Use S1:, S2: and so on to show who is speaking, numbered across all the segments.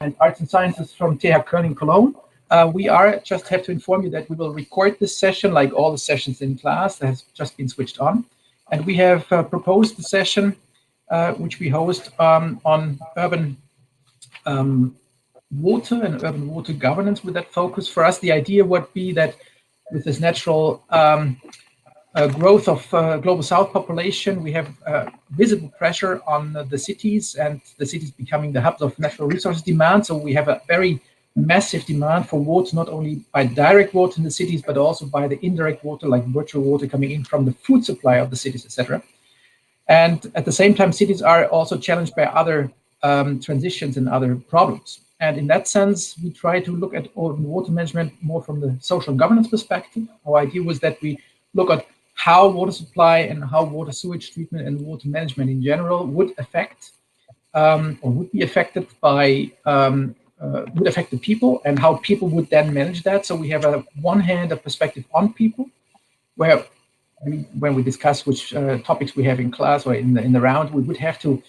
S1: and Arts and Sciences from TH Köln in Cologne. We just have to inform you that we will record this session like all the sessions in class that has just been switched on. And we have proposed the session which we host on urban water and urban water governance with that focus. For us, the idea would be that with this natural growth of global south population, we have visible pressure on the cities, and the cities becoming the hubs of natural resources demand. So we have a very massive demand for water, not only by direct water in the cities, but also by the indirect water, like virtual water coming in from the food supply of the cities, etc. And at the same time, cities are also challenged by other transitions and other problems. And in that sense, we try to look at water management more from the social governance perspective. Our idea was that we look at how water supply and how water sewage treatment and water management in general would affect or would be affected by would affect the people, and how people would then manage that. So we have on one hand a perspective on people, where when we discuss which topics we have in class or in the round, we would have to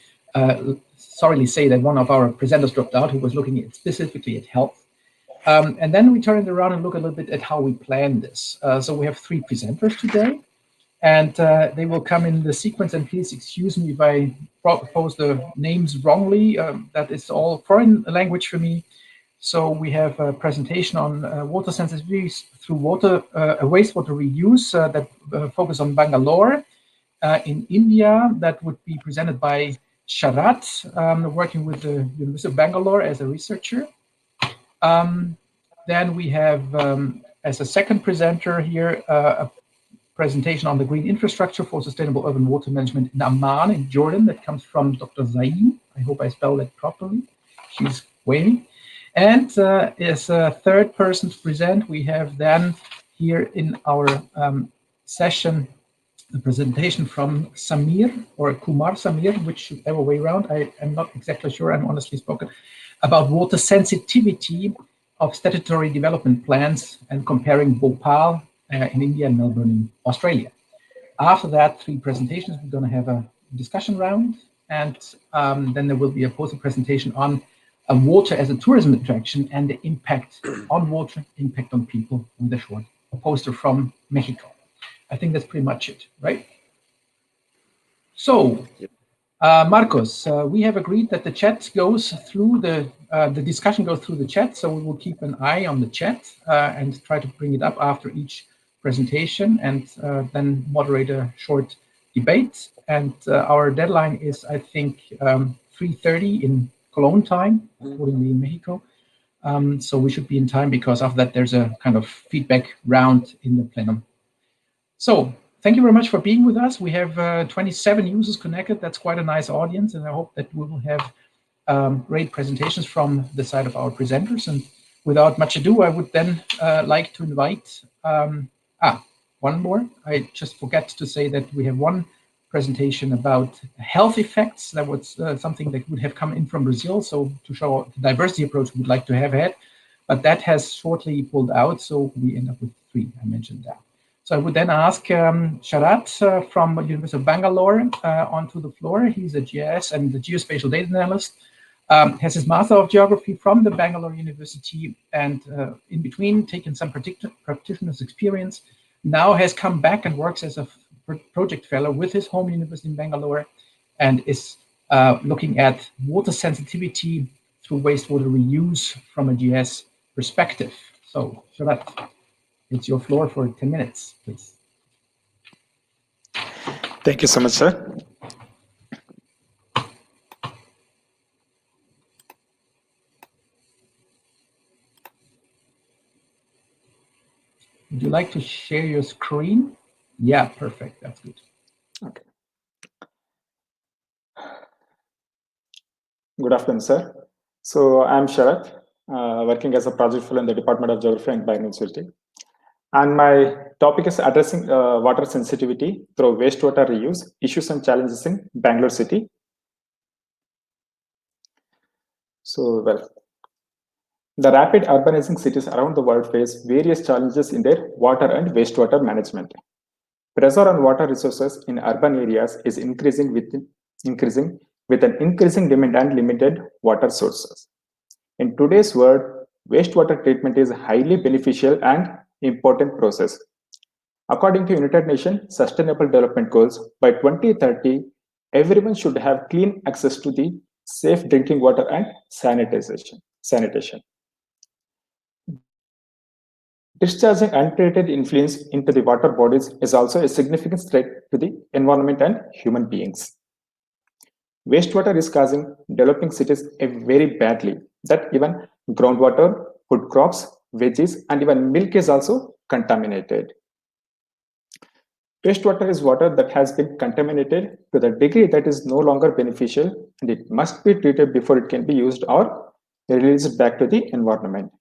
S1: sorry say that one of our presenters dropped out, who was looking at specifically at health. And then we turn it around and look a little bit at how we plan this. So we have 3 presenters today, and they will come in the sequence. And please excuse me if I propose the names wrongly. That is all foreign language for me. So we have a presentation on water sensitivities through wastewater reuse that focus on Bangalore in India. That would be presented by Sharat, working with the University of Bangalore as a researcher. Then we have, as a second presenter here, a presentation on the green infrastructure for sustainable urban water management in Amman in Jordan. That comes from Dr. Zain. I hope I spelled that properly. She's waving. And as a third person to present, we have then here in our session the presentation from Samir, or Kumar Samir, whichever way around. I am not exactly sure, I'm honestly spoken, about water sensitivity of statutory development plans and comparing Bhopal in India and Melbourne in Australia. After that 3 presentations, we're going to have a discussion round, and then there will be a poster presentation on water as a tourism attraction and the impact on water, impact on people, with a short poster from Mexico. I think that's pretty much it, right? So, Marcos, we have agreed that the chat goes through the discussion goes through the chat, so we will keep an eye on the chat and try to bring it up after each presentation, and then moderate a short debate. And our deadline is, I think, 3:30 in Cologne time, accordingly in Mexico. So we should be in time, because after that there's a kind of feedback round in the plenum. So thank you very much for being with us. We have 27 users connected. That's quite a nice audience, and I hope that we will have great presentations from the side of our presenters. And without much ado, I would then like to invite, one more. I just forgot to say that we have one presentation about health effects. That was something that would have come in from Brazil, so to show the diversity approach we would like to have had, but that has shortly pulled out, so we end up with 3. I mentioned that. So I would then ask Sharat from the University of Bangalore onto the floor. He's a GIS and the geospatial data analyst, has his Master of Geography from the Bangalore University, and in between taken some practitioner's experience. Now has come back and works as a project fellow with his home university in Bangalore, and is looking at water sensitivity through wastewater reuse from a GIS perspective. So Sharat, it's your floor for 10 minutes, please.
S2: Thank you so much, sir.
S1: Would you like to share your screen? Yeah, perfect. That's good.
S2: Okay. Good afternoon, sir. So I'm Sharat, working as a project fellow in the Department of Geography and Biodiversity. And my topic is addressing water sensitivity through wastewater reuse, issues and challenges in Bangalore city. So, well, the rapid urbanizing cities around the world face various challenges in their water and wastewater management. Pressure on water resources in urban areas is increasing with an increasing demand and limited water sources. In today's world, wastewater treatment is a highly beneficial and important process. According to United Nations Sustainable Development Goals, by 2030, everyone should have clean access to the safe drinking water and sanitation. Discharging untreated influence into the water bodies is also a significant threat to the environment and human beings. Wastewater is causing developing cities very badly, that even groundwater, food crops, veggies, and even milk is also contaminated. Wastewater is water that has been contaminated to the degree that is no longer beneficial, and it must be treated before it can be used or released back to the environment.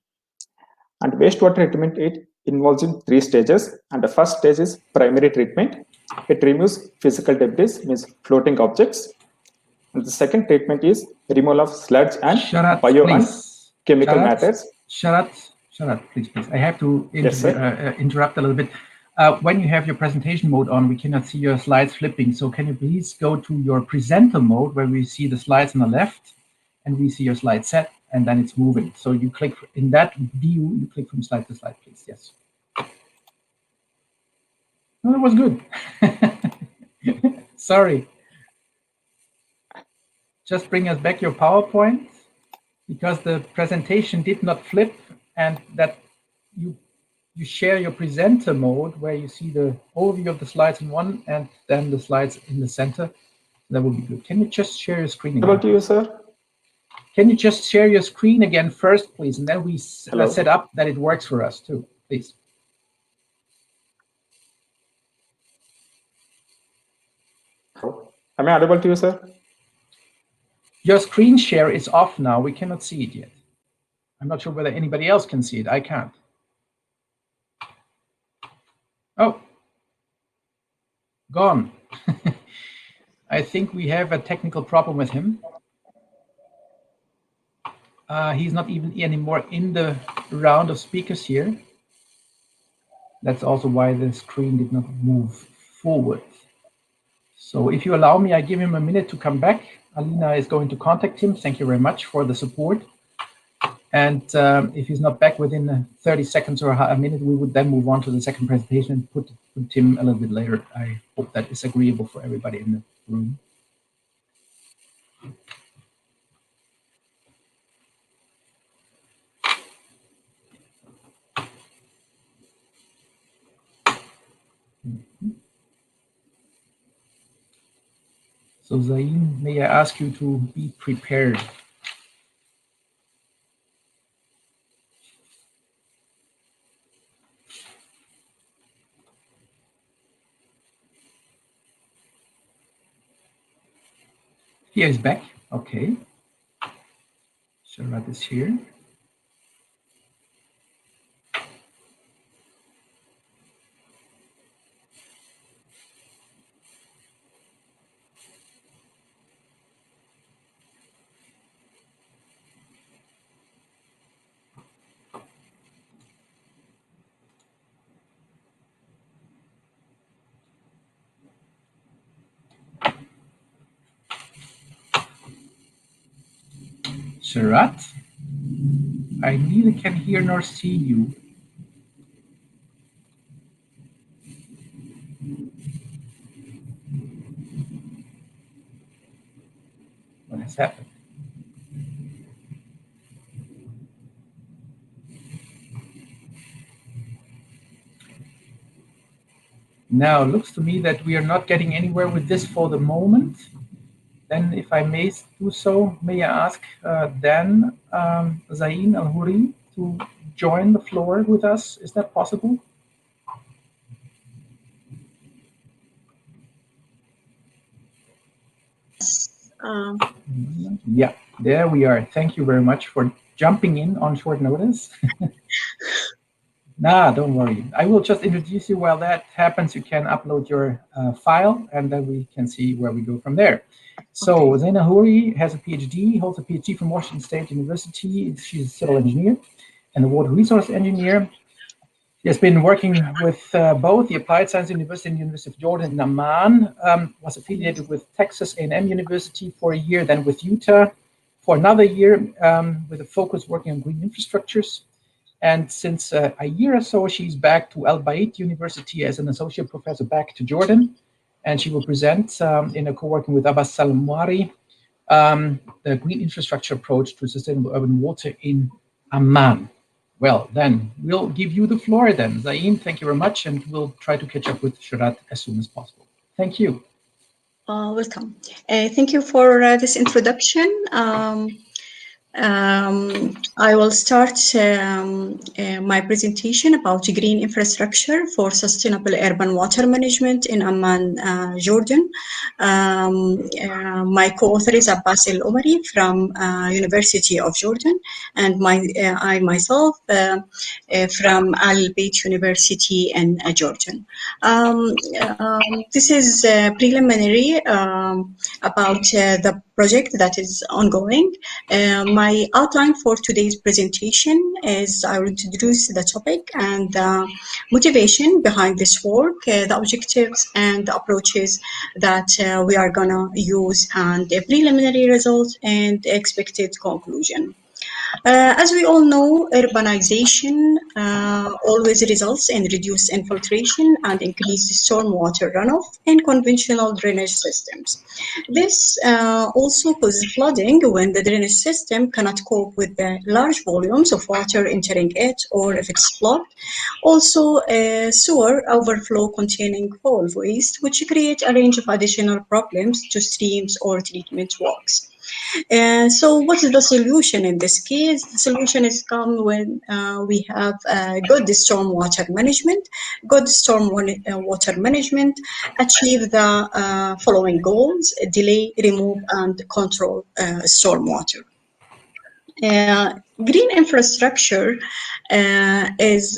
S2: And wastewater treatment, it involves in 3 stages, and the first stage is primary treatment. It removes physical debris, means floating objects. And the second treatment is removal of sludge and bio and chemical matters.
S1: Sharat, please. I have to interrupt a little bit. When you have your presentation mode on, we cannot see your slides flipping. So can you please go to your presenter mode where we see the slides on the left and we see your slide set and then it's moving. So you click in that view, you click from slide to slide, please. Yes. Oh, that was good. Sorry. Just bring us back your PowerPoint because the presentation did not flip, and that you share your presenter mode where you see the overview of the slides in one and then the slides in the center. That would be good. Can you just share your screen again?
S2: About to you, sir.
S1: Can you just share your screen again first, please? And then we set up that it works for us too, please.
S2: Am I audible to you, sir?
S1: Your screen share is off now. We cannot see it yet. I'm not sure whether anybody else can see it. I can't. Oh, gone. I think we have a technical problem with him. He's not even anymore in the round of speakers here. That's also why the screen did not move forward. So if you allow me, I give him a minute to come back. Alina is going to contact him. Thank you very much for the support. And if he's not back within 30 seconds or a minute, we would then move on to the second presentation and put him a little bit later. I hope that is agreeable for everybody in the room. So Zain, may I ask you to be prepared? Here is back. Okay. Sharat is here. Sharat, I neither can hear nor see you. What has happened? Now, it looks to me that we are not getting anywhere with this for the moment. Then, if I may do so, may I ask Dan Zain Al-Houri to join the floor with us? Is that possible? Yeah, there we are. Thank you very much for jumping in on short notice. Nah, don't worry. I will just introduce you. While that happens, you can upload your file, and then we can see where we go from there. So Zain Al-Houri has a PhD, holds a PhD from Washington State University. She's a civil engineer and a water resource engineer. She has been working with both the Applied Science University and the University of Jordan in Amman, was affiliated with Texas A&M University for a year, then with Utah for another year with a focus working on green infrastructures. And since a year or so, she's back to Al Bayt University as an associate professor back to Jordan. And she will present in a co-working with Abbas Salmari, the green infrastructure approach to sustainable urban water in Amman. Well, then we'll give you the floor then. Zain, thank you very much. And we'll try to catch up with Sharat as soon as possible. Thank you.
S3: Welcome. Thank you for this introduction. I will start my presentation about green infrastructure for sustainable urban water management in Amman, Jordan. My co-author is Abbas El Omari from University of Jordan, and I myself from Al Bayt University in Jordan. This is preliminary about the project that is ongoing. My outline for today's presentation is I will introduce the topic and the motivation behind this work, the objectives and the approaches that we are going to use, and the preliminary results and expected conclusion. As we all know, urbanization always results in reduced infiltration and increased stormwater runoff in conventional drainage systems. This also causes flooding when the drainage system cannot cope with the large volumes of water entering it, or if it's blocked. Also, sewer overflow containing foul waste, which create a range of additional problems to streams or treatment works. So what is the solution in this case? The solution is come when we have good stormwater management. Good stormwater management achieve the following goals: delay, remove, and control stormwater. Green infrastructure is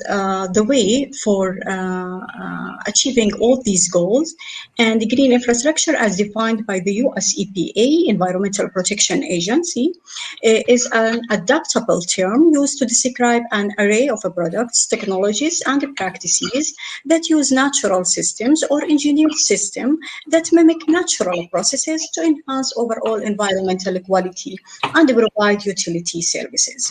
S3: the way for achieving all these goals, and green infrastructure, as defined by the US EPA, Environmental Protection Agency, is an adaptable term used to describe an array of products, technologies, and practices that use natural systems or engineered systems that mimic natural processes to enhance overall environmental quality and provide utility services.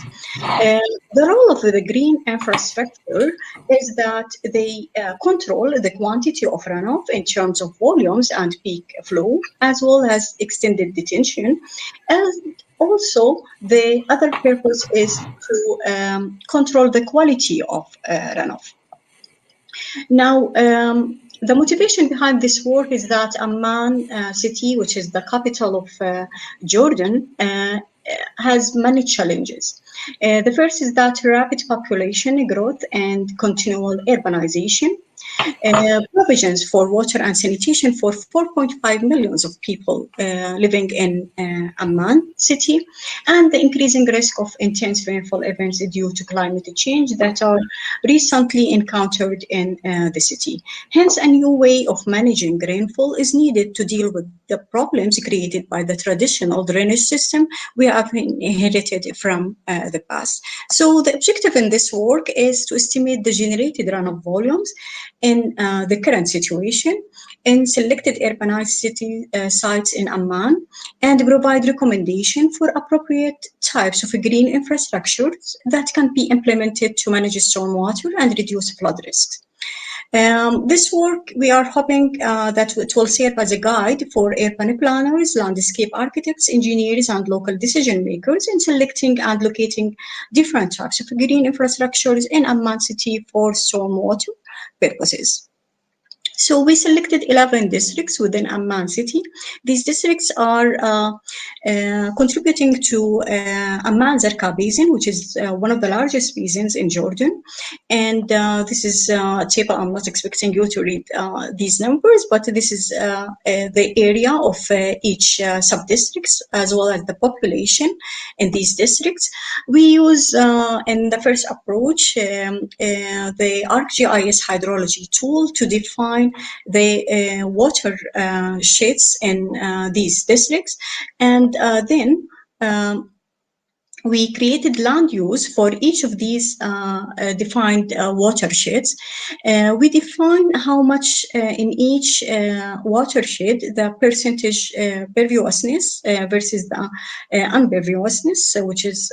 S3: The role of the green infrastructure is that they control the quantity of runoff in terms of volumes and peak flow, as well as extended detention. And also, the other purpose is to control the quality of runoff. Now, the motivation behind this work is that Amman city, which is the capital of Jordan, has many challenges. The first is that rapid population growth and continual urbanization. Provisions for water and sanitation for 4.5 million of people living in Amman city, and the increasing risk of intense rainfall events due to climate change that are recently encountered in the city. Hence, a new way of managing rainfall is needed to deal with the problems created by the traditional drainage system we have inherited from the past. So the objective in this work is to estimate the generated runoff volumes in the current situation in selected urbanized city sites in Amman, and provide recommendation for appropriate types of green infrastructures that can be implemented to manage stormwater and reduce flood risks. This work, we are hoping that it will serve as a guide for urban planners, landscape architects, engineers, and local decision makers in selecting and locating different types of green infrastructures in Amman city for stormwater purposes. So we selected 11 districts within Amman city. These districts are contributing to Amman Zarqa Basin, which is one of the largest basins in Jordan. And this is a table. I'm not expecting you to read these numbers, but this is the area of each sub-districts, as well as the population in these districts. We use, in the first approach, the ArcGIS hydrology tool to define the water sheds in these districts, and then we created land use for each of these defined watersheds. We define how much in each watershed the percentage perviousness versus the unperviousness, which is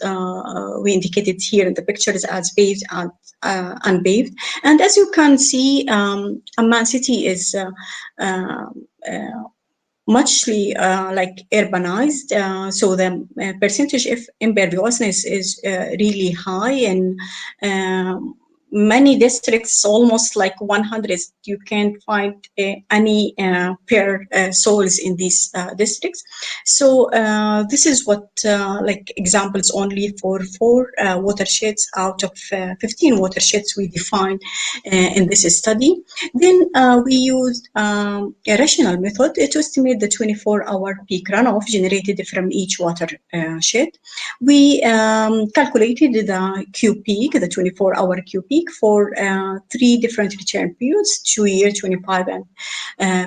S3: we indicated here in the pictures as paved and unpaved. And as you can see, Amman city is muchly like urbanized, so the percentage of imperviousness is really high, and many districts, almost like 100, you can't find any pure soils in these districts. So this is what like examples only for 4 watersheds out of 15 watersheds we defined in this study. Then we used a rational method to estimate the 24-hour peak runoff generated from each watershed. We calculated the Q peak, the 24-hour Q peak, for 3 different return periods, 2-year, 25, and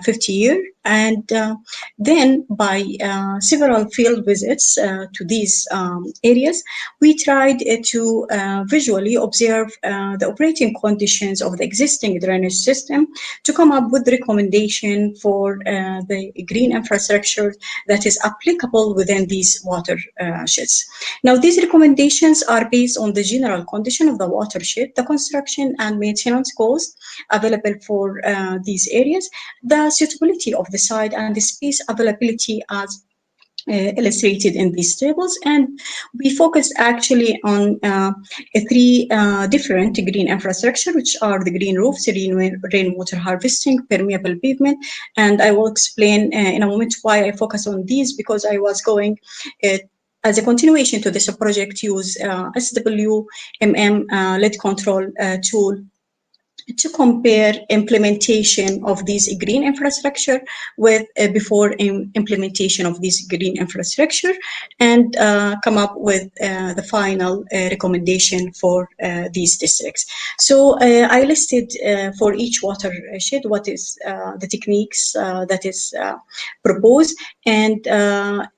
S3: 50-year. And then by several field visits to these areas, we tried to visually observe the operating conditions of the existing drainage system to come up with recommendation for the green infrastructure that is applicable within these watersheds. Now, these recommendations are based on the general condition of the watershed, the construction and maintenance costs available for these areas, the suitability of the site, and the space availability as illustrated in these tables. And we focused actually on 3 different green infrastructure, which are the green roofs, rainwater harvesting, permeable pavement. And I will explain in a moment why I focus on these, because I was going as a continuation to this project, use SWMM lead control tool to compare implementation of these green infrastructure with before implementation of this green infrastructure, and come up with the final recommendation for these districts. So I listed for each watershed what is the techniques that is proposed, and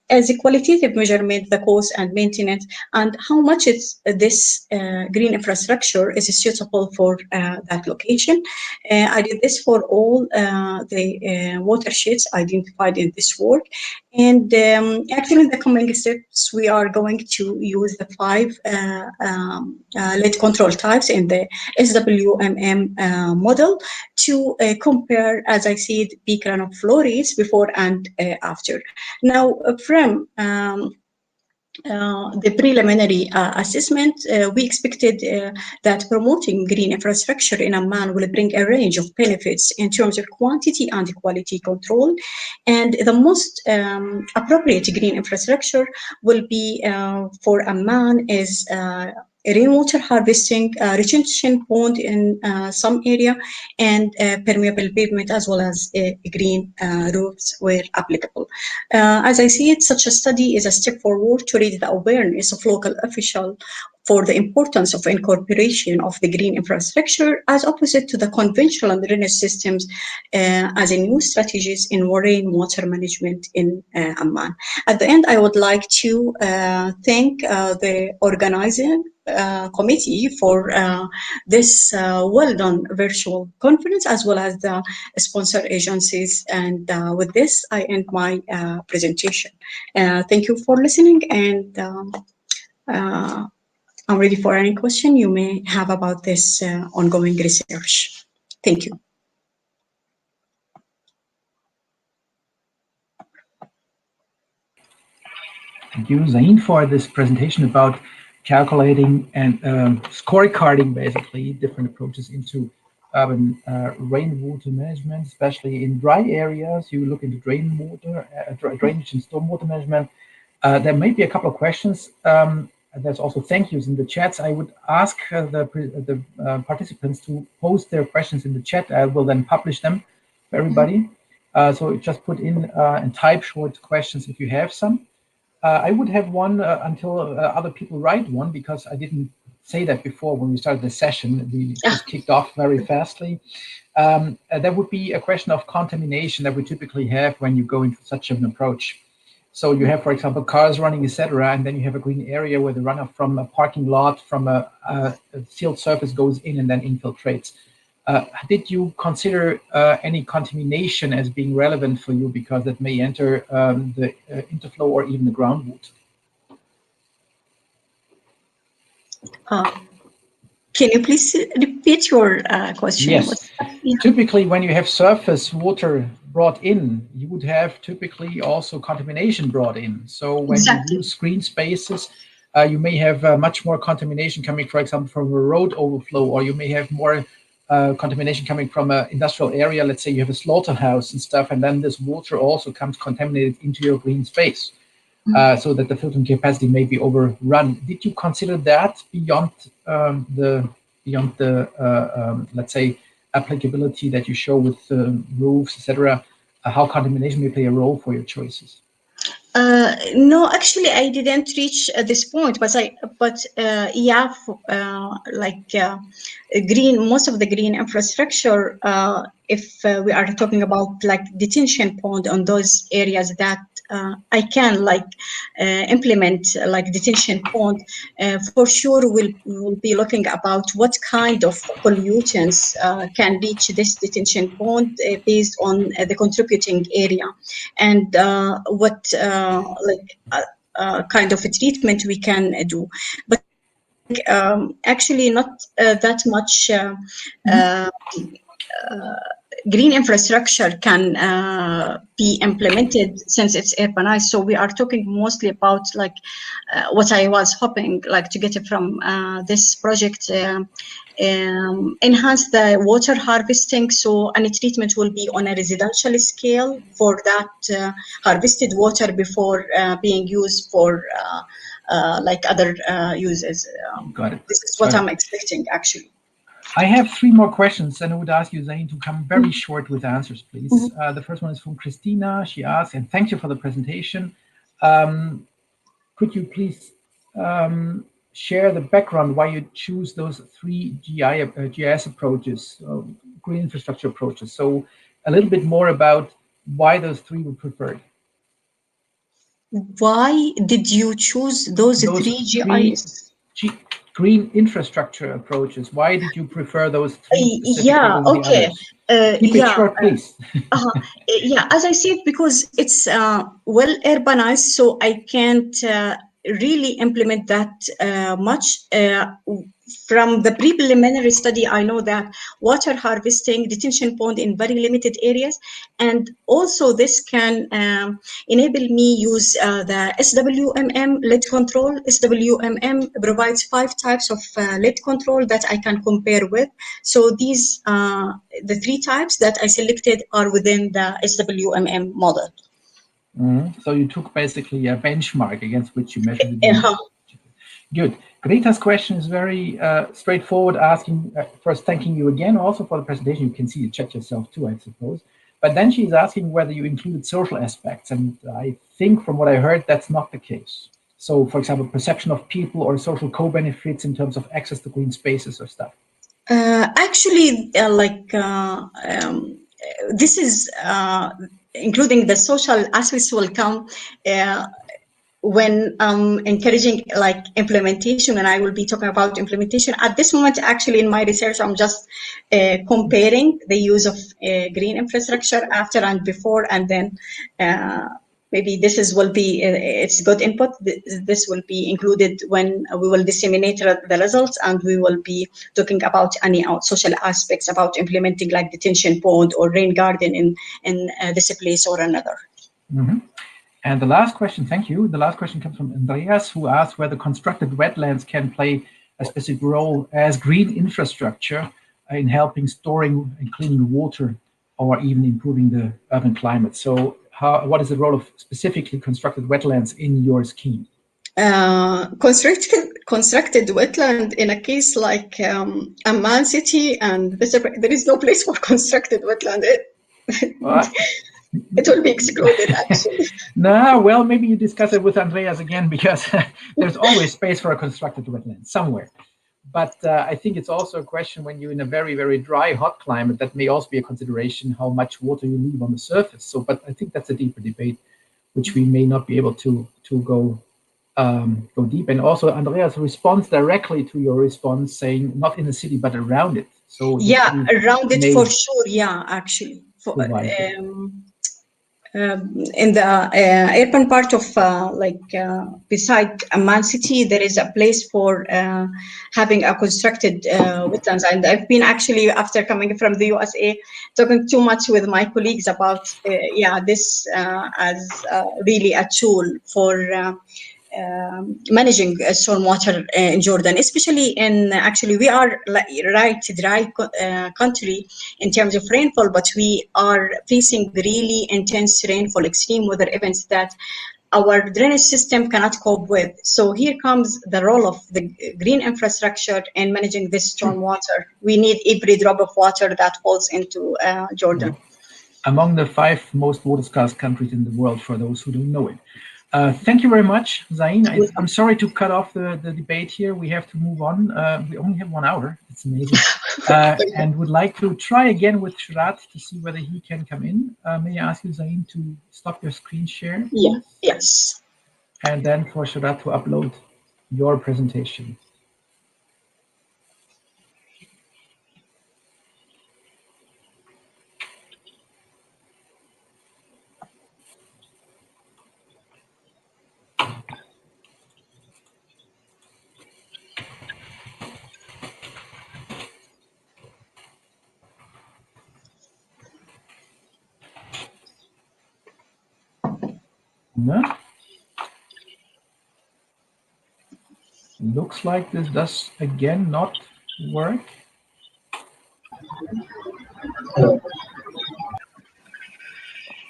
S3: as a qualitative measurement, the cost and maintenance, and how much this green infrastructure is suitable for that location. I did this for all the watersheds identified in this work. And actually, in the coming steps, we are going to use the 5 lead control types in the SWMM model to compare, as I said, peak runoff flow rates before and after. Now, from the preliminary assessment, we expected that promoting green infrastructure in Amman will bring a range of benefits in terms of quantity and quality control. And the most appropriate green infrastructure will be for Amman is rainwater harvesting, retention pond in some area, and permeable pavement, as well as green roofs where applicable. As I see it, such a study is a step forward to raise the awareness of local officials for the importance of incorporation of the green infrastructure as opposite to the conventional drainage systems as a new strategies in rainwater management in Amman. At the end, I would like to thank the organizing committee for this well-done virtual conference, as well as the sponsor agencies. And with this, I end my presentation. Thank you for listening, and I'm ready for any question you may have about this ongoing research. Thank you.
S1: Thank you, Zain, for this presentation about calculating and scorecarding, basically, different approaches into urban rainwater management, especially in dry areas. You look into drainage and stormwater management. There may be a couple of questions. There's also thank yous in the chats. I would ask the participants to post their questions in the chat. I will then publish them for everybody. So just put in and type short questions if you have some. I would have one until other people write one, because I didn't say that before when we started the session. We just kicked off very fastly. There would be a question of contamination that we typically have when you go into such an approach. So you have, for example, cars running, etc., and then you have a green area where the runoff from a parking lot, from a field surface goes in and then infiltrates. Did you consider any contamination as being relevant for you because that may enter the interflow or even the groundwater?
S3: Can you please repeat your question?
S1: Yes. Typically, when you have surface water brought in, you would have typically also contamination brought in. So when you use green spaces, you may have much more contamination coming, for example, from a road overflow, or you may have more contamination coming from an industrial area. Let's say you have a slaughterhouse and stuff, and then this water also comes contaminated into your green space. So that the filtering capacity may be overrun. Did you consider that beyond the let's say applicability that you show with roofs, etc.? How contamination may play a role for your choices?
S3: No, actually, I didn't reach this point, but yeah, green. Most of the green infrastructure, if we are talking about like detention pond on those areas that I can implement like detention pond, for sure we'll be looking about what kind of pollutants can reach this detention pond based on the contributing area, and what kind of a treatment we can do. But actually not that much green infrastructure can be implemented since it's urbanized. So we are talking mostly about like what I was hoping like to get from this project, enhance the water harvesting. So any treatment will be on a residential scale for that harvested water before being used for like other uses.
S1: Got it.
S3: This is what I'm expecting actually.
S1: I have 3 more questions, and I would ask you, Zain, to come very short with answers, please. The first one is from Christina. She asks, and thank you for the presentation. Could you please share the background why you choose those 3 GIS approaches, green infrastructure approaches? So a little bit more about why those 3 were preferred.
S3: Why did you choose those 3 GIS?
S1: Green infrastructure approaches. Why did you prefer those 3 specifically over the others? Keep it short, please.
S3: Yeah, as I said, because it's well urbanized, so I can't really implement that much. From the preliminary study, I know that water harvesting, detention pond in very limited areas, and also this can enable me use the SWMM lead control. SWMM provides 5 types of lead control that I can compare with. So these, the 3 types that I selected are within the SWMM model.
S1: So you took basically a benchmark against which you measured it. Good. Greta's question is very straightforward, asking, first thanking you again also for the presentation. You can see the chat yourself too, I suppose. But then she's asking whether you included social aspects. And I think from what I heard, that's not the case. So for example, perception of people or social co-benefits in terms of access to green spaces or stuff.
S3: Actually, this is including the social aspects will come when encouraging like implementation, and I will be talking about implementation. At this moment, actually in my research, I'm just comparing the use of green infrastructure after and before, and then maybe this will be it's good input. This will be included when we will disseminate the results, and we will be talking about any social aspects about implementing like detention pond or rain garden in this place or another.
S1: And the last question, thank you. The last question comes from Andreas, who asked whether constructed wetlands can play a specific role as green infrastructure in helping storing and cleaning water, or even improving the urban climate. So what is the role of specifically constructed wetlands in your scheme?
S3: Constructed wetland in a case like Amman city, and there is no place for constructed wetland. It will be excluded, actually.
S1: No, well, maybe you discuss it with Andreas again, because there's always space for a constructed wetland somewhere. But I think it's also a question when you're in a very, very dry, hot climate, that may also be a consideration how much water you leave on the surface. So, but I think that's a deeper debate which we may not be able to go deep. And also Andreas responds directly to your response, saying not in the city but around it. So
S3: yeah, around it for sure. Yeah, actually, in the urban part of beside Amman city, there is a place for having a constructed wetlands. And I've been actually, after coming from the USA, talking too much with my colleagues about this as really a tool for managing stormwater in Jordan, especially in we are dry country in terms of rainfall, but we are facing really intense rainfall, extreme weather events that our drainage system cannot cope with. So here comes the role of the green infrastructure in managing this stormwater. We need every drop of water that falls into Jordan.
S1: Among the 5 most water-scarce countries in the world, for those who don't know it. Thank you very much, Zain. I'm sorry to cut off the debate here. We have to move on. We only have 1 hour. It's amazing. And would like to try again with Sharat to see whether he can come in. May I ask you, Zain, to stop your screen share?
S3: Yeah. Yes.
S1: And then for Sharat to upload your presentation. No? Looks like this does again not work.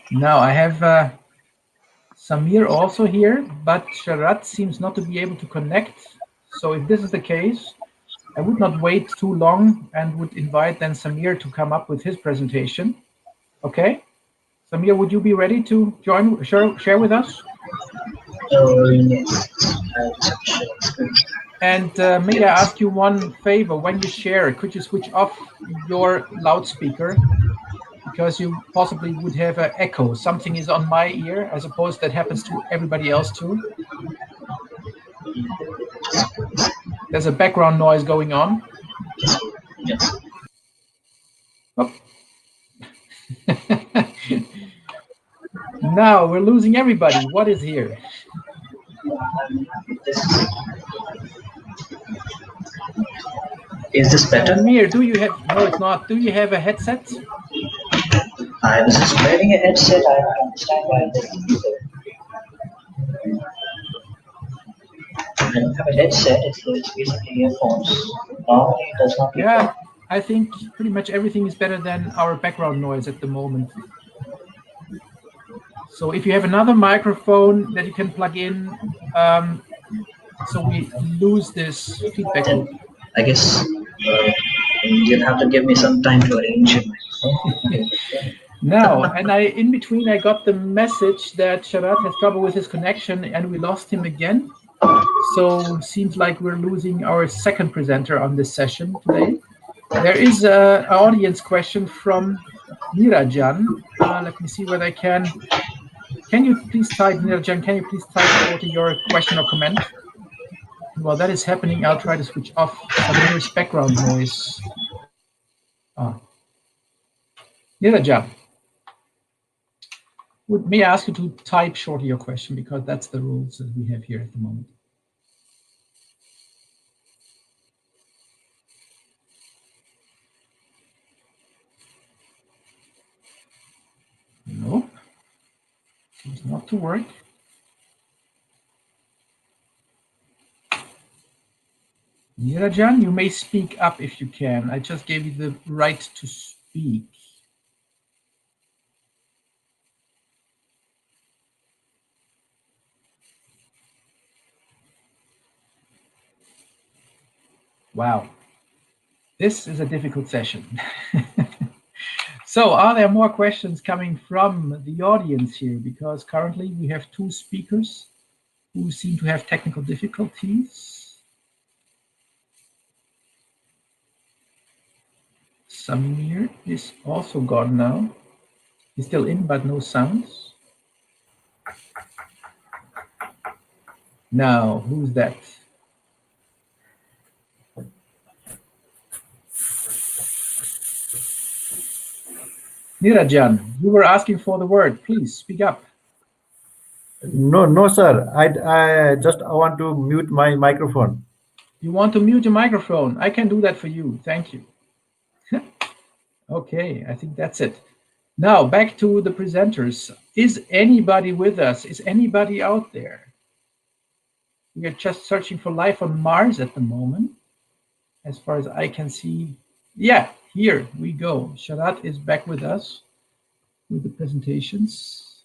S1: Now I have Samir also here, but Sharat seems not to be able to connect. So if this is the case, I would not wait too long and would invite then Samir to come up with his presentation. Okay? Samir, would you be ready to join, share with us?
S4: Yes.
S1: And may I ask you one favor? When you share, could you switch off your loudspeaker? Because you possibly would have an echo. Something is on my ear. I suppose that happens to everybody else too. There's a background noise going on.
S4: Yes.
S1: Oh. Now we're losing everybody. What is here?
S4: Is this better?
S1: Samir, do you have? No, it's not. Do you have a headset?
S4: I was just wearing a headset. I don't understand why this is so. I don't have a headset. It's basically earphones. Normally, it does not.
S1: Yeah, I think pretty much everything is better than our background noise at the moment. So if you have another microphone that you can plug in, so we lose this feedback loop.
S4: I guess you'll have to give me some time to arrange your microphone.
S1: No, and in between I got the message that Sharat has trouble with his connection and we lost him again. So seems like we're losing our second presenter on this session today. There is an audience question from Nirajan. Let me see whether I can. Can you please type, Nirajan, can you please type your question or comment? While that is happening, I'll try to switch off Samir's background noise. Nirajan, may I ask you to type shortly your question, because that's the rules that we have here at the moment. Nope, seems not to work. Nirajan, you may speak up if you can. I just gave you the right to speak. Wow, this is a difficult session. So are there more questions coming from the audience here? Because currently we have 2 speakers who seem to have technical difficulties. Samir is also gone now. He's still in, but no sounds. Now, who's that? Nirajan, you were asking for the word. Please speak up.
S5: No, sir. I just want to mute my microphone.
S1: You want to mute your microphone? I can do that for you. Thank you. Okay, I think that's it. Now, back to the presenters. Is anybody with us? Is anybody out there? We are just searching for life on Mars at the moment, as far as I can see. Yeah, here we go. Sharat is back with us with the presentations.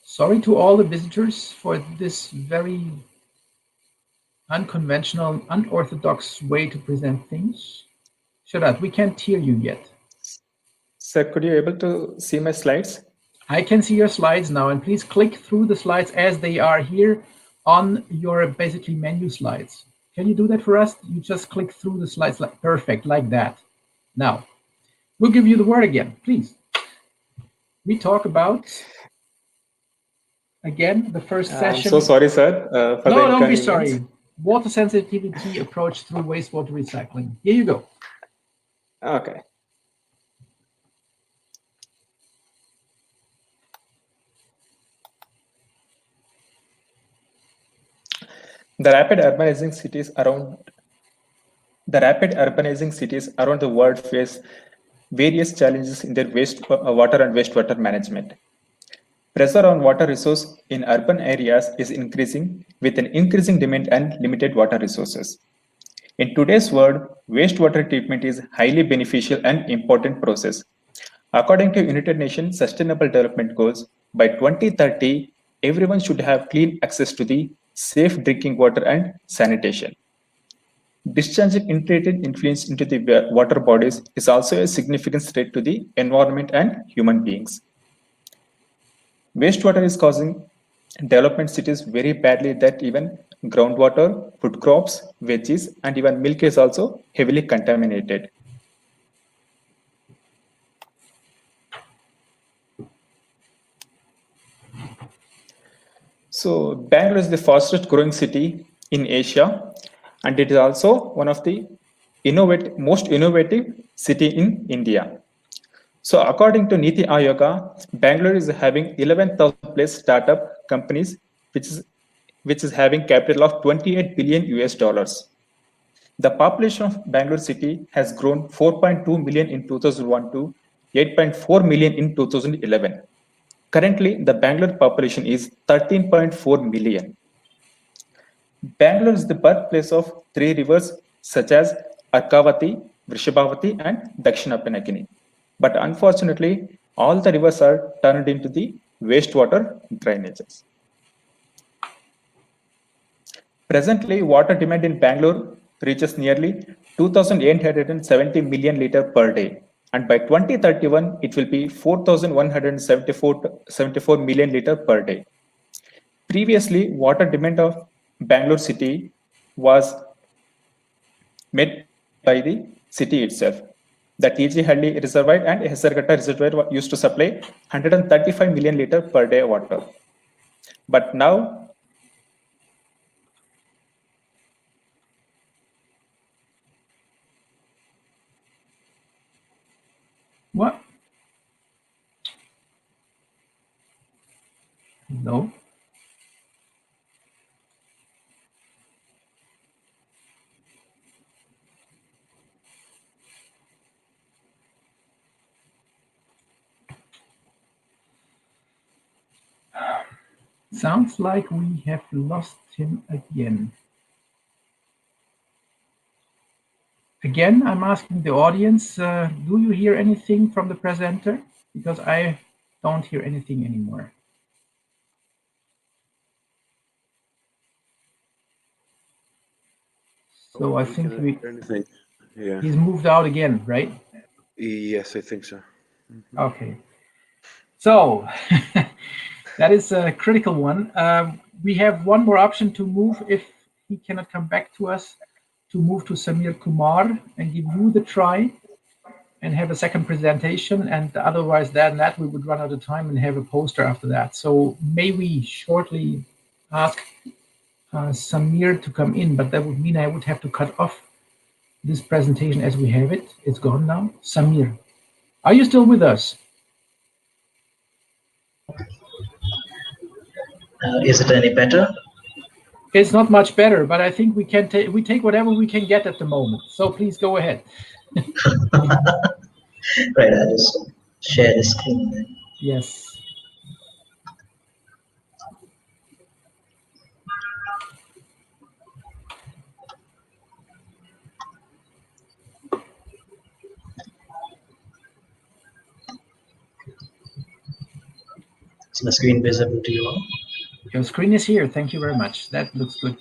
S1: Sorry to all the visitors for this very unconventional, unorthodox way to present things. Sharat, we can't hear you yet.
S2: Sir, could you able to see my slides?
S1: I can see your slides now, and please click through the slides as they are here on your basically menu slides. Can you do that for us? You just click through the slides, like perfect, like that. Now, we'll give you the word again, please. We talk about, again, the first session.
S2: I'm so sorry, sir, for
S1: no,
S2: the
S1: don't be
S2: inconvenience.
S1: sorry. Water sensitivity approach through wastewater recycling. Here you go.
S2: Okay. The rapid urbanizing cities around the world face various challenges in their water and wastewater management. Pressure on water resource in urban areas is increasing with an increasing demand and limited water resources. In today's world, wastewater treatment is highly beneficial and important process. According to United Nations Sustainable Development Goals, by 2030, everyone should have clean access to the safe drinking water and sanitation. Discharging untreated influence into the water bodies is also a significant threat to the environment and human beings. Wastewater is causing development cities very badly that even groundwater, food crops, veggies, and even milk is also heavily contaminated. So Bangalore is the fastest growing city in Asia, and it is also one of the most innovative city in India. So according to Niti Ayoga, Bangalore is having 11,000 plus startup companies, which is having capital of 28 billion US dollars. The population of Bangalore city has grown 4.2 million in 2001 to 8.4 million in 2011. Currently, the Bangalore population is 13.4 million. Bangalore is the birthplace of three rivers such as Arkavati, Vrishabhavati, and Dakshinapinakini. But unfortunately, all the rivers are turned into the wastewater drainages. Presently, water demand in Bangalore reaches nearly 2,870 million liters per day. And by 2031, it will be 4,174 million liters per day. Previously, water demand of Bangalore city was met by the city itself. The TG Halli Reservoir and Hesarghatta Reservoir used to supply 135 million liters per day water. But now,
S1: What? No. Sounds like we have lost him again. Again, I'm asking the audience, do you hear anything from the presenter? Because I don't hear anything anymore. So I think he's moved out again, right?
S6: Yes, I think so.
S1: Mm-hmm. Okay. So that is a critical one. We have one more option to move if he cannot come back to us, to move to Samir Kumar and give you the try. and have a second presentation, and otherwise than that we would run out of time and have a poster after that. So may we shortly ask Samir to come in, but that would mean I would have to cut off this presentation as we have it. It's gone now. Samir, are you still with us?
S4: Is it any better?
S1: It's not much better, but I think we can take whatever we can get at the moment. So please go ahead.
S4: Right, I'll just share the screen then.
S1: Yes.
S4: Is my screen visible to you all?
S1: Your screen is here. Thank you very much. That looks good.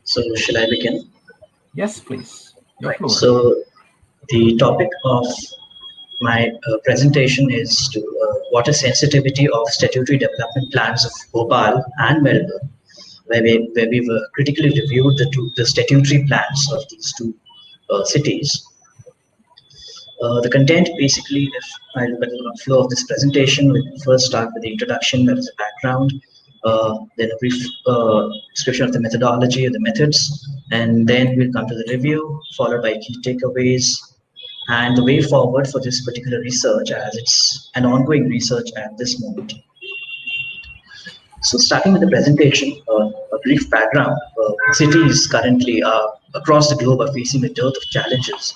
S4: So shall I begin?
S1: Yes, please. Your floor.
S4: So the topic of my presentation is to water sensitivity of statutory development plans of Bhopal and Melbourne, where we've critically reviewed the statutory plans of these two cities. The content basically, if I look at the flow of this presentation, we'll first start with the introduction, that is the background, then a brief description of the methodology or the methods, and then we'll come to the review, followed by key takeaways, and the way forward for this particular research, as it's an ongoing research at this moment. So starting with the presentation, a brief background. Cities currently across the globe are facing a dearth of challenges.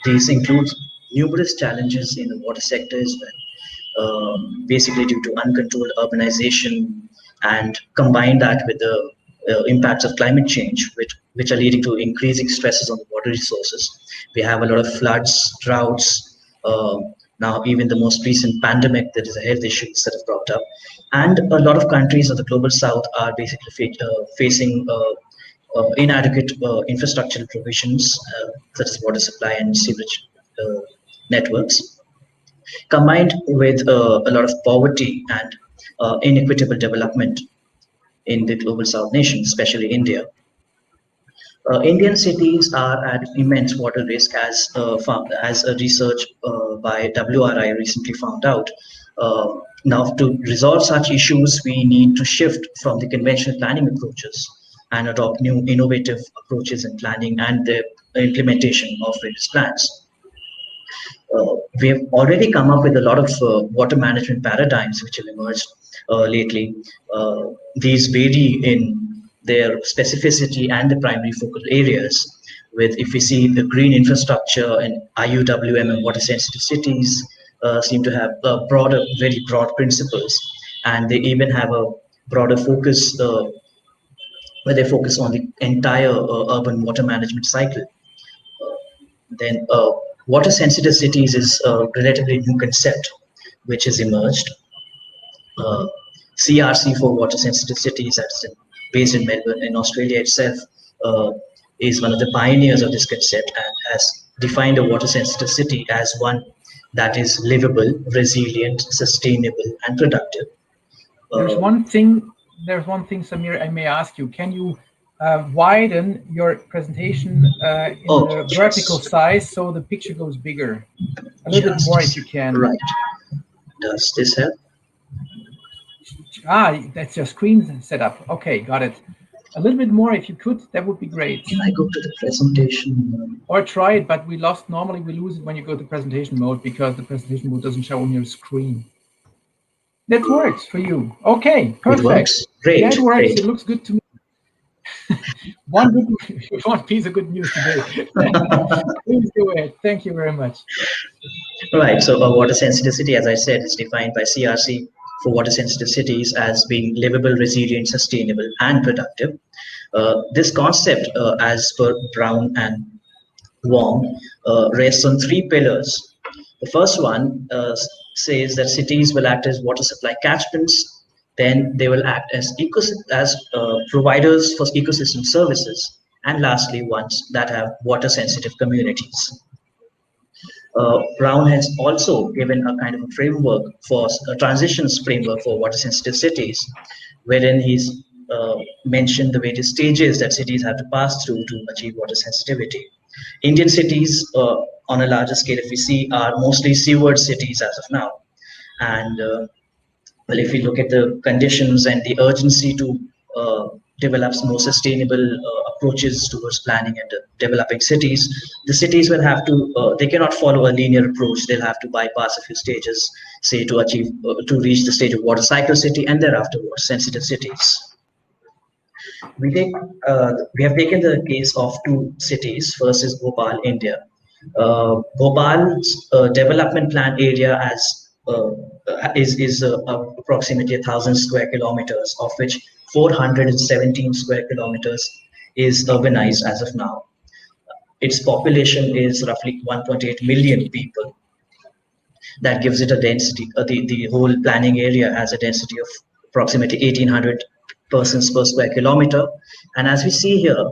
S4: These include numerous challenges in the water sector as well, basically due to uncontrolled urbanization, and combine that with the impacts of climate change, which are leading to increasing stresses on the water resources. We have a lot of floods, droughts, now even the most recent pandemic, that is a health issues that have cropped up. And a lot of countries of the global south are basically facing inadequate infrastructural provisions, such as water supply and sewage networks, combined with a lot of poverty and inequitable development in the global south nations, especially India. Indian cities are at immense water risk, as a research by WRI recently found out. Now, to resolve such issues, we need to shift from the conventional planning approaches and adopt new innovative approaches in planning and the implementation of various plans. We have already come up with a lot of water management paradigms which have emerged lately. These vary in their specificity and the primary focal areas. With, if we see the green infrastructure and IUWM and water sensitive cities seem to have very broad principles, and they even have a broader focus where they focus on the entire urban water management cycle. Then water sensitive cities is a relatively new concept which has emerged. CRC for water sensitive cities, that's based in Melbourne in Australia itself, is one of the pioneers of this concept and has defined a water sensitive city as one that is livable, resilient, sustainable, and productive.
S1: There's one thing, Samir, I may ask you. Can you widen your presentation in the vertical size so the picture goes bigger? A little bit more if you can.
S4: Right. Does this help?
S1: That's your screen setup. Okay, got it. A little bit more if you could, that would be great.
S4: Can I go to the presentation?
S1: Or try it, but normally we lose it when you go to presentation mode because the presentation mode doesn't show on your screen. That works for you. Okay, perfect.
S4: It works. Great.
S1: Yeah, it works.
S4: Great.
S1: It looks good to me. one piece of good news today. Please go ahead. Thank you very much.
S4: Right. So water sensitivity, as I said, is defined by CRC for water sensitive cities as being livable, resilient, sustainable, and productive. This concept, as per Brown and Wong, rests on three pillars. The first one says that cities will act as water supply catchments. Then they will act as providers for ecosystem services, and lastly, ones that have water sensitive communities. Brown has also given a kind of a framework for a transitions framework for water sensitive cities, wherein he's mentioned the various stages that cities have to pass through to achieve water sensitivity. Indian cities, on a larger scale, if we see, are mostly seaward cities as of now. And well, if we look at the conditions and the urgency to develop more sustainable approaches towards planning and developing cities, the cities will have to, they cannot follow a linear approach. They'll have to bypass a few stages, say to achieve, to reach the stage of water cycle city and thereafter water sensitive cities. We have taken the case of two cities. First is Bhopal, India. Bhopal's development plan area is approximately 1,000 square kilometers, of which 417 square kilometers is urbanized as of now. Its population is roughly 1.8 million people. That gives it a density. The whole planning area has a density of approximately 1,800 persons per square kilometer. And as we see here,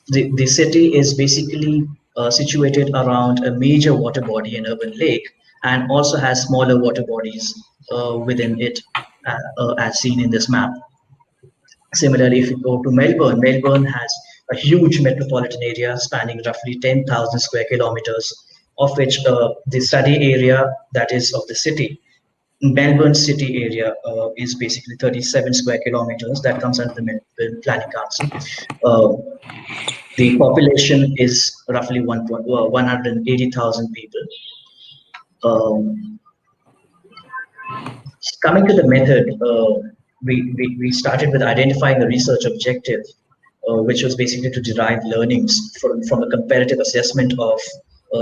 S4: the city is basically situated around a major water body, an urban lake, and also has smaller water bodies within it, as seen in this map. Similarly, if you go to Melbourne, Melbourne has a huge metropolitan area spanning roughly 10,000 square kilometers, of which the study area that is of the city, Melbourne city area, is basically 37 square kilometers. That comes under the Melbourne Planning Council. The population is roughly 180,000 people. Coming to the method, we started with identifying a research objective, which was basically to derive learnings from a comparative assessment of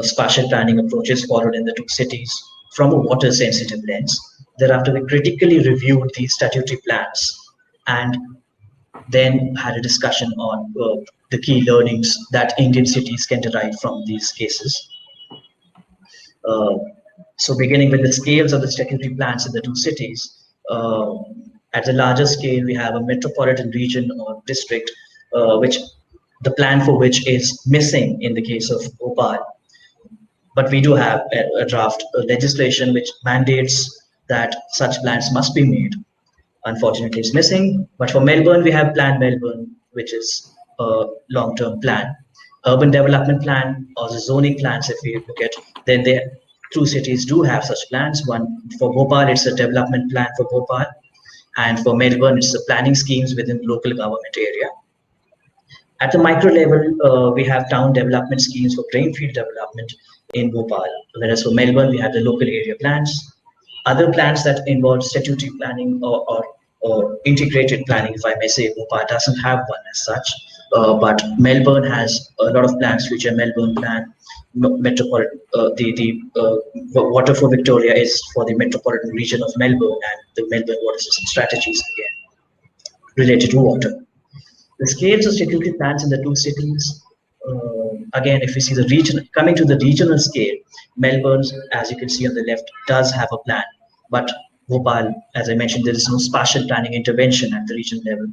S4: spatial planning approaches followed in the two cities from a water sensitive lens. Thereafter, we critically reviewed the statutory plans and then had a discussion on the key learnings that Indian cities can derive from these cases. So beginning with the scales of the statutory plans in the two cities, at the larger scale, we have a metropolitan region or district, which the plan for which is missing in the case of Bhopal. But we do have a draft legislation which mandates that such plans must be made. Unfortunately, it's missing. But for Melbourne, we have Plan Melbourne, which is a long-term plan. Urban development plan or the zoning plans, if we look at, then two cities do have such plans. One for Bhopal, it's a development plan for Bhopal. And for Melbourne, it's the planning schemes within the local government area. At the micro level, we have town development schemes for greenfield development in Bhopal. Whereas for Melbourne, we have the local area plans. Other plans that involve statutory planning or integrated planning, if I may say, Bhopal doesn't have one as such. But Melbourne has a lot of plans, which are Melbourne plan, metropolitan. The water for Victoria is for the metropolitan region of Melbourne, and the Melbourne water system strategies again related to water. The scales of statutory plans in the two cities, again, if we see the region, coming to the regional scale, Melbourne, as you can see on the left, does have a plan, but Bhopal, as I mentioned, there is no spatial planning intervention at the regional level.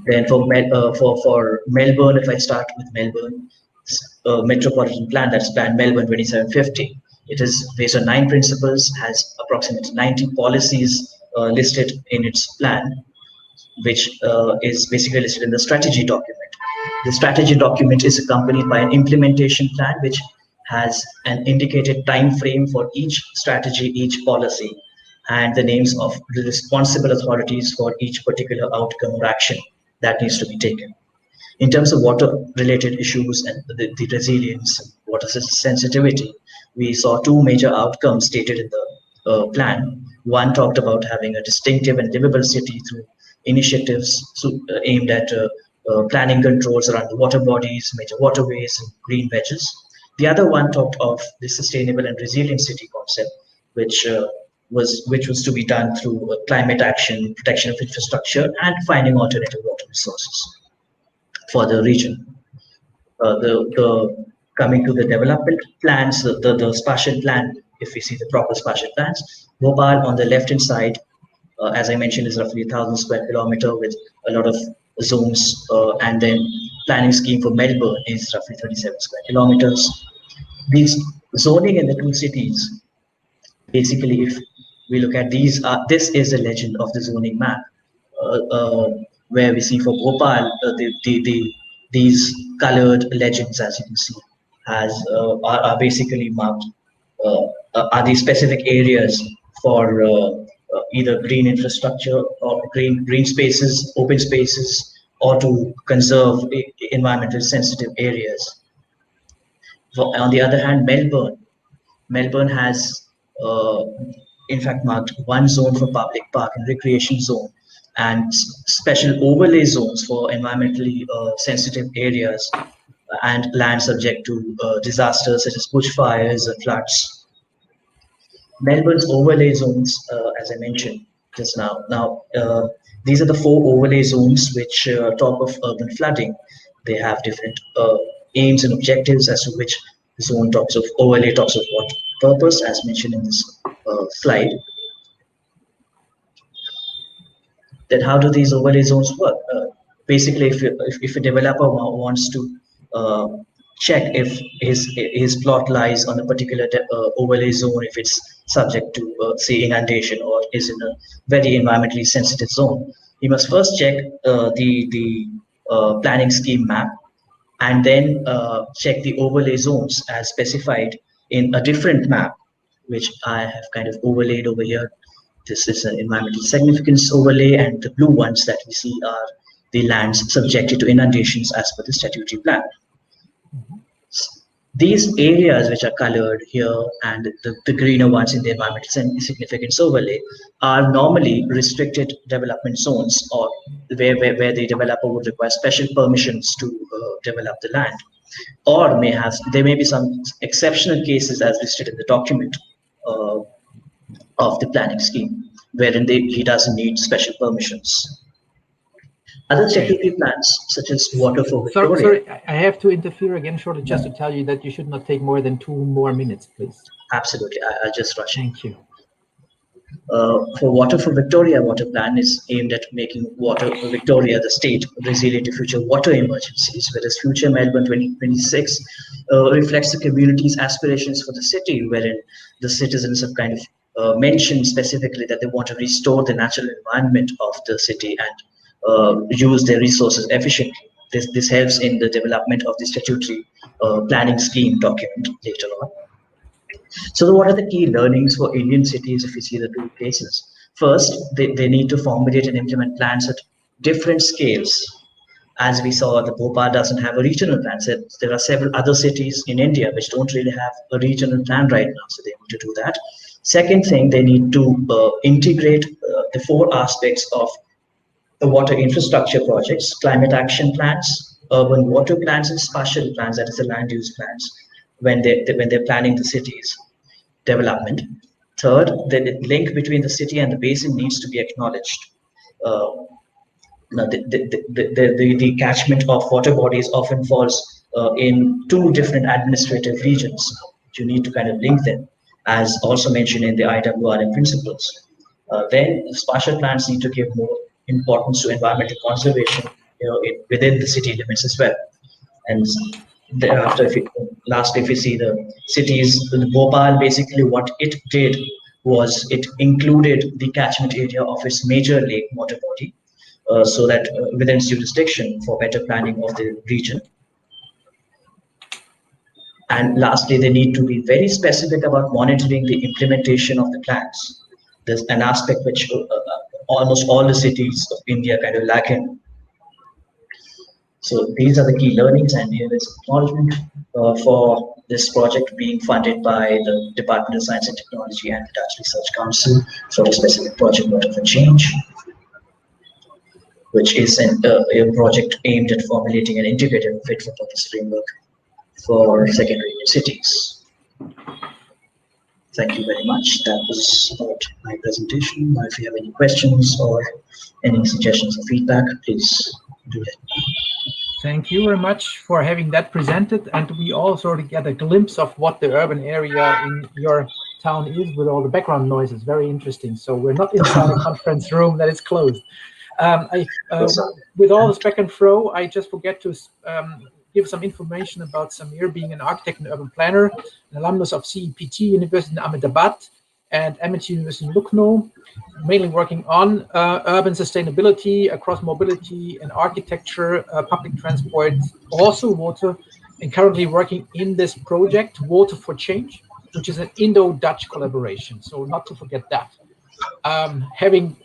S4: Then for Melbourne, if I start with Melbourne, metropolitan plan, that's Plan Melbourne 2750. It is based on 9 principles, has approximately 90 policies listed in its plan, which is basically listed in the strategy document. The strategy document is accompanied by an implementation plan, which has an indicated time frame for each strategy, each policy, and the names of the responsible authorities for each particular outcome or action that needs to be taken. In terms of water-related issues and the resilience, water sensitivity, we saw 2 major outcomes stated in the plan. One talked about having a distinctive and livable city through initiatives aimed at planning controls around the water bodies, major waterways, and green wedges. The other one talked of the sustainable and resilient city concept, which was to be done through climate action, protection of infrastructure, and finding alternative water resources for the region. Coming to the development plans, the spatial plan, if we see the proper spatial plans, Bhopal on the left-hand side, as I mentioned, is roughly 1,000 square kilometer with a lot of zones, and then planning scheme for Melbourne is roughly 37 square kilometers. These zoning in the two cities basically, if we look at these, this is a legend of the zoning map, where we see for Bhopal, these colored legends, as you can see, are basically marked, are these specific areas for either green infrastructure or green spaces, open spaces, or to conserve environmentally sensitive areas. On the other hand, Melbourne has, in fact, marked one zone for public park and recreation zone, and special overlay zones for environmentally sensitive areas and land subject to disasters such as bushfires and floods. Melbourne's overlay zones, as I mentioned just now. Now, these are the 4 overlay zones which talk of urban flooding. They have different aims and objectives as to which zone talks of, overlay talks of what purpose, as mentioned in this slide. Then how do these overlay zones work? Basically, if a developer wants to check if his plot lies on a particular overlay zone, if it's subject to say inundation or is in a very environmentally sensitive zone, he must first check the planning scheme map, and then check the overlay zones as specified in a different map, which I have kind of overlaid over here. This is an environmental significance overlay, and the blue ones that we see are the lands subjected to inundations as per the statutory plan. These areas which are colored here and the greener ones in the environmental significance overlay are normally restricted development zones, or where the developer would require special permissions to develop the land, or there may be some exceptional cases as listed in the document of the planning scheme, wherein he doesn't need special permissions. Other statutory plans, such as Water for Victoria.
S1: Sorry, I have to interfere again shortly just to tell you that you should not take more than 2 more minutes, please.
S4: Absolutely, I'll just rush.
S1: Thank you.
S4: For Water for Victoria water plan is aimed at making Water for Victoria, the state, resilient to future water emergencies, whereas Future Melbourne 2026 reflects the community's aspirations for the city, wherein the citizens have kind of mentioned specifically that they want to restore the natural environment of the city and use their resources efficiently. This helps in the development of the statutory planning scheme document later on. So what are the key learnings for Indian cities if we see the 2 cases? First, they need to formulate and implement plans at different scales. As we saw, the Bhopal doesn't have a regional plan. So there are several other cities in India which don't really have a regional plan right now, so they need to do that. Second thing, they need to integrate the 4 aspects of the water infrastructure projects: climate action plans, urban water plans, and spatial plans, that is the land use plans, when they're planning the city's development. Third, the link between the city and the basin needs to be acknowledged. The catchment of water bodies often falls in 2 different administrative regions. You need to kind of link them, as also mentioned in the IWRM principles. Then the spatial plans need to give more importance to environmental conservation, within the city limits as well. And thereafter, lastly, if we see the cities, the Bhopal, basically what it did was it included the catchment area of its major lake water body, so that within its jurisdiction for better planning of the region. And lastly, they need to be very specific about monitoring the implementation of the plans. There's an aspect which almost all the cities of India kind of lack in. So these are the key learnings, and here is acknowledgement for this project being funded by the Department of Science and Technology and the Dutch Research Council for a specific project, Water for Change, which is a project aimed at formulating an integrated fit-for-purpose framework for secondary cities. Thank you very much. That was about my presentation. If you have any questions or any suggestions or feedback, please do that.
S1: Thank you very much for having that presented, and we all sort of get a glimpse of what the urban area in your town is with all the background noises. Very interesting. So we're not inside a conference room that is closed. With all this back and fro, I just forget to give some information about Samir being an architect and urban planner, an alumnus of CEPT University in Ahmedabad, and Amity University in Lucknow, mainly working on urban sustainability across mobility and architecture, public transport, also water, and currently working in this project, Water for Change, which is an Indo-Dutch collaboration. So not to forget that. Having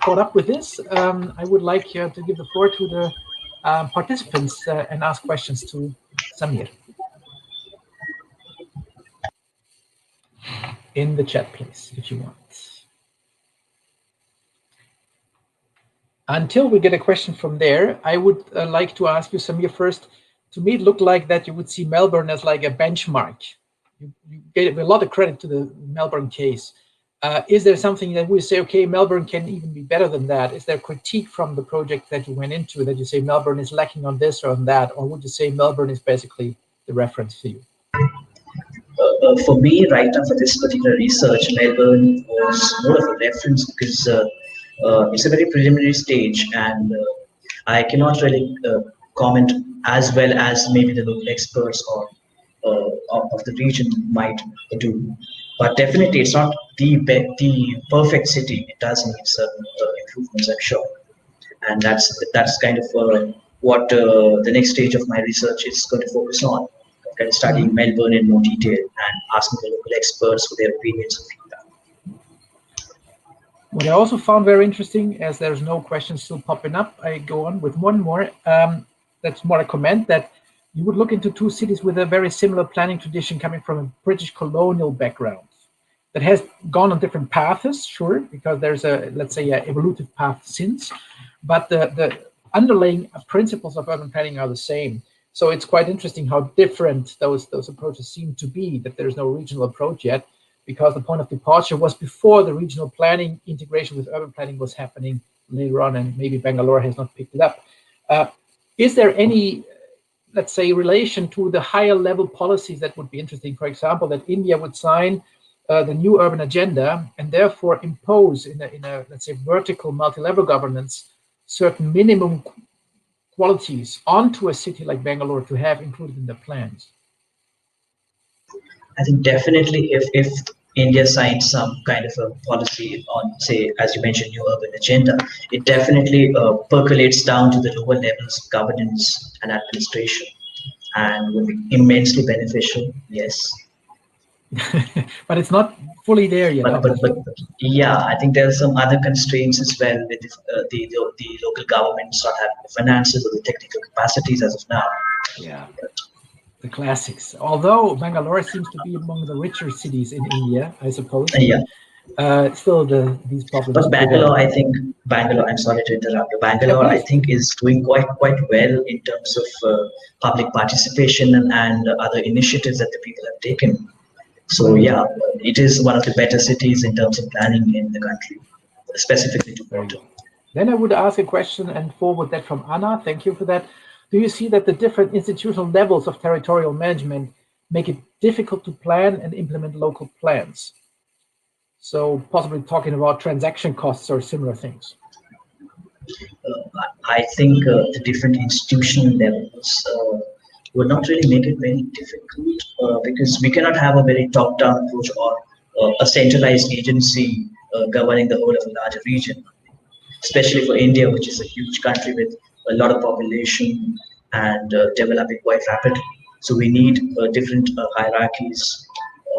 S1: caught up with this, I would like to give the floor to the participants and ask questions to Samir. In the chat, please, if you want. Until we get a question from there, I would like to ask you, Samir, first. To me, it looked like that you would see Melbourne as like a benchmark. You gave a lot of credit to the Melbourne case. Is there something that we say, okay, Melbourne can even be better than that? Is there critique from the project that you went into that you say Melbourne is lacking on this or on that? Or would you say Melbourne is basically the reference for you?
S4: For me, right now, for this particular research, Melbourne was more of a reference because it's a very preliminary stage, and I cannot really comment as well as maybe the local experts or of the region might do. But definitely, it's not the perfect city. It does need certain improvements, I'm sure, and that's kind of what the next stage of my research is going to focus on. Kind of studying Melbourne in more detail and asking the local experts for their opinions and feedback.
S1: What I also found very interesting, as there's no questions still popping up, I go on with one more. That's more a comment that you would look into two cities with a very similar planning tradition coming from a British colonial background that has gone on different paths, sure, because there's a, let's say, an evolutive path since, but the underlying principles of urban planning are the same. So it's quite interesting how different those approaches seem to be, that there's no regional approach yet, because the point of departure was before the regional planning integration with urban planning was happening later on, and maybe Bangalore has not picked it up. Is there any, let's say, relation to the higher level policies that would be interesting? For example, that India would sign the new urban agenda and therefore impose in a let's say, vertical multi-level governance certain minimum qualities onto a city like Bangalore to have included in the plans?
S4: I think definitely if India signs some kind of a policy on, say, as you mentioned, new urban agenda, it definitely percolates down to the lower levels of governance and administration and will be immensely beneficial, yes.
S1: But it's not fully there yet.
S4: But yeah, I think there are some other constraints as well with the local governments not having the finances or the technical capacities as of now.
S1: Yeah, the classics. Although Bangalore seems to be among the richer cities in India, I suppose.
S4: Yeah.
S1: Still, these problems.
S4: But Bangalore, I think Bangalore. I'm sorry to interrupt you. Bangalore, I think, is doing quite well in terms of public participation and other initiatives that the people have taken. So yeah, it is one of the better cities in terms of planning in the country, specifically to water.
S1: Then I would ask a question and forward that from Anna. Thank you for that. Do you see that the different institutional levels of territorial management make it difficult to plan and implement local plans? So possibly talking about transaction costs or similar things.
S4: I think the different institutional levels would not really make it very difficult because we cannot have a very top-down approach or a centralized agency governing the whole of a larger region, especially for India, which is a huge country with a lot of population and developing quite rapidly. So we need different hierarchies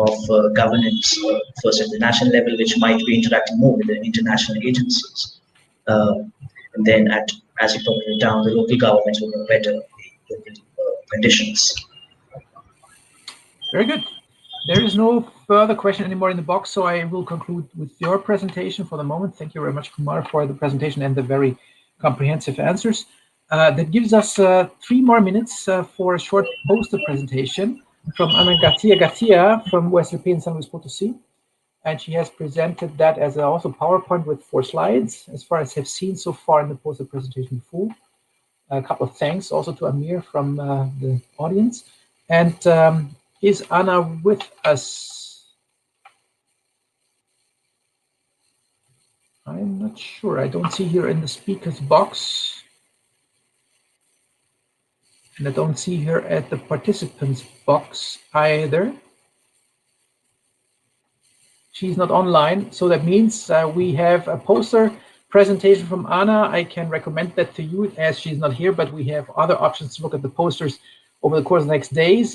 S4: of governance, first at the national level, which might be interacting more with the international agencies. And then as you pointed it down, the local governments will know better the local conditions.
S1: Very good. There is no further question anymore in the box, so I will conclude with your presentation for the moment. Thank you very much, Kumar, for the presentation and the very comprehensive answers. That gives us 3 more minutes for a short poster presentation from Ana Garcia from UASLP in San Luis Potosí. And she has presented that as also PowerPoint with 4 slides, as far as I've seen so far in the poster presentation before. A couple of thanks also to Amir from the audience. And is Anna with us? I'm not sure. I don't see her in the speaker's box. And I don't see her at the participants box either. she's not online. So that means we have a poster presentation from Anna. I can recommend that to you as she's not here, but we have other options to look at the posters over the course of the next days.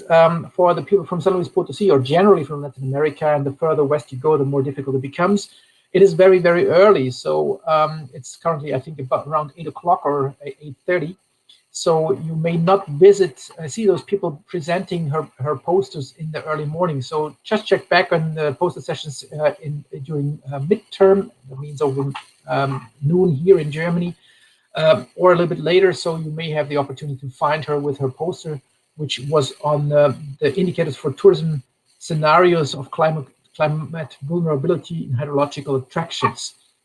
S1: For the people from San Luis Potosí, or generally from Latin America, and the further west you go, the more difficult it becomes. It is very, very early. So it's currently, I think, about around 8 o'clock or 8:30. So you may not see those people presenting her posters in the early morning. So just check back on the poster sessions during midterm. That means over noon here in Germany, or a little bit later. So you may have the opportunity to find her with her poster, which was on the indicators for tourism scenarios of climate vulnerability in hydrological attractions.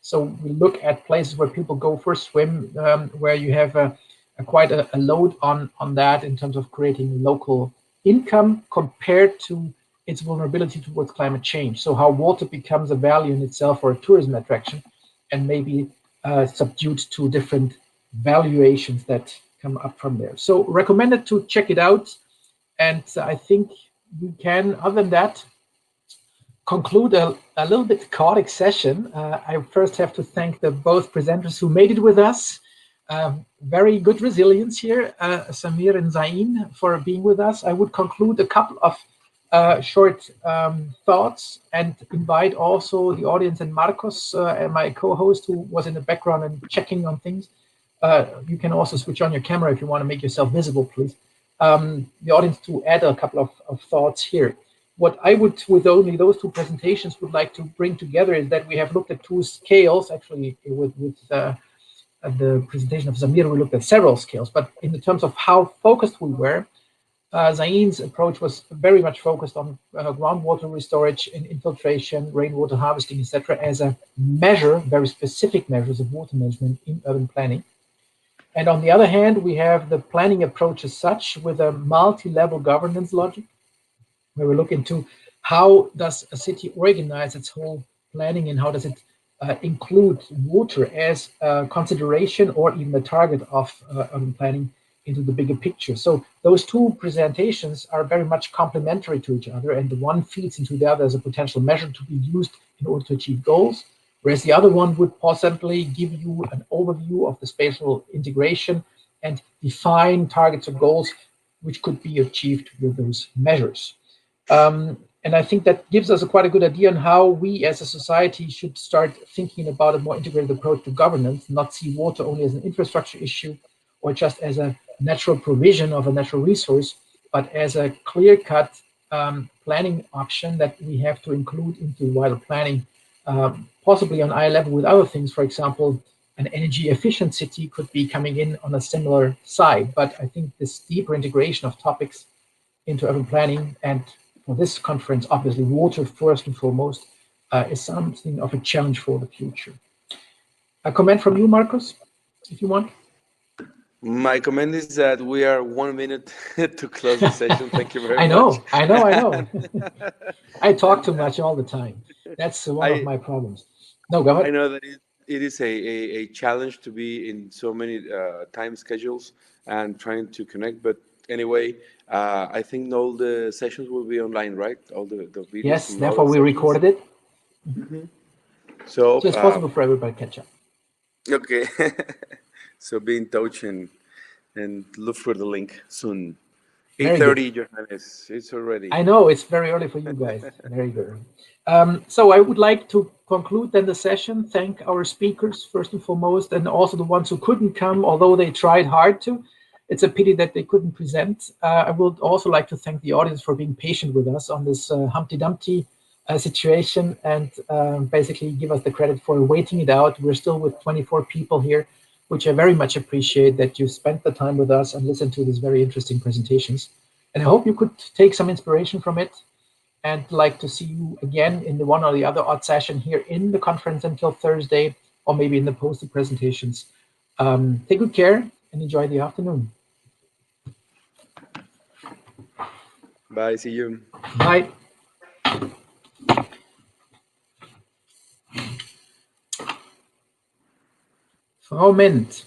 S1: So we look at places where people go for a swim, where you have quite a load on that in terms of creating local income compared to its vulnerability towards climate change. So how water becomes a value in itself for a tourism attraction, and maybe subdued to different valuations that come up from there. So recommended to check it out. And I think we can, other than that, conclude a little bit chaotic session. I first have to thank the both presenters who made it with us. Very good resilience here, Samir and Zain, for being with us. I would conclude a couple of short thoughts and invite also the audience and Marcos, my co-host, who was in the background and checking on things. You can also switch on your camera if you want to make yourself visible, please. The audience to add a couple of thoughts here. What I would, with only those two presentations, would like to bring together is that we have looked at two scales. Actually, with the presentation of Samir, we looked at several scales, but in the terms of how focused we were, Zain's approach was very much focused on groundwater storage and infiltration, rainwater harvesting, etc., as a measure, very specific measures of water management in urban planning. And on the other hand, we have the planning approach as such, with a multi-level governance logic, where we look into how does a city organize its whole planning, and how does it include water as a consideration or even a target of urban planning into the bigger picture. So those two presentations are very much complementary to each other, and the one feeds into the other as a potential measure to be used in order to achieve goals, whereas the other one would possibly give you an overview of the spatial integration and define targets or goals which could be achieved with those measures. And I think that gives us quite a good idea on how we as a society should start thinking about a more integrated approach to governance, not see water only as an infrastructure issue or just as a natural provision of a natural resource, but as a clear-cut planning option that we have to include into wider planning, possibly on eye level with other things. For example, an energy efficient city could be coming in on a similar side. But I think this deeper integration of topics into urban planning, and for this conference, obviously water first and foremost, is something of a challenge for the future. A comment from you, Marcos, if you want.
S6: My comment is that we are 1 minute to close the session. Thank you very much.
S1: I know. I talk too much all the time. That's one of my problems. No, go ahead.
S6: I know that it is a challenge to be in so many time schedules and trying to connect. But anyway, I think all the sessions will be online, right? All the videos.
S1: Yes, therefore we recorded it.
S6: Mm-hmm. So
S1: it's possible for everybody to catch up.
S6: Okay. So be in touch and look for the link soon. 8:30, Johannes. It's already.
S1: I know, it's very early for you guys. Very good. So I would like to conclude then the session, thank our speakers first and foremost, and also the ones who couldn't come, although they tried hard to. It's a pity that they couldn't present. I would also like to thank the audience for being patient with us on this Humpty Dumpty situation, and basically give us the credit for waiting it out. We're still with 24 people here, which I very much appreciate that you spent the time with us and listened to these very interesting presentations. And I hope you could take some inspiration from it, and like to see you again in the one or the other odd session here in the conference until Thursday, or maybe in the posted presentations. Take good care and enjoy the afternoon.
S6: Bye, see you.
S1: Bye. Frau Ment.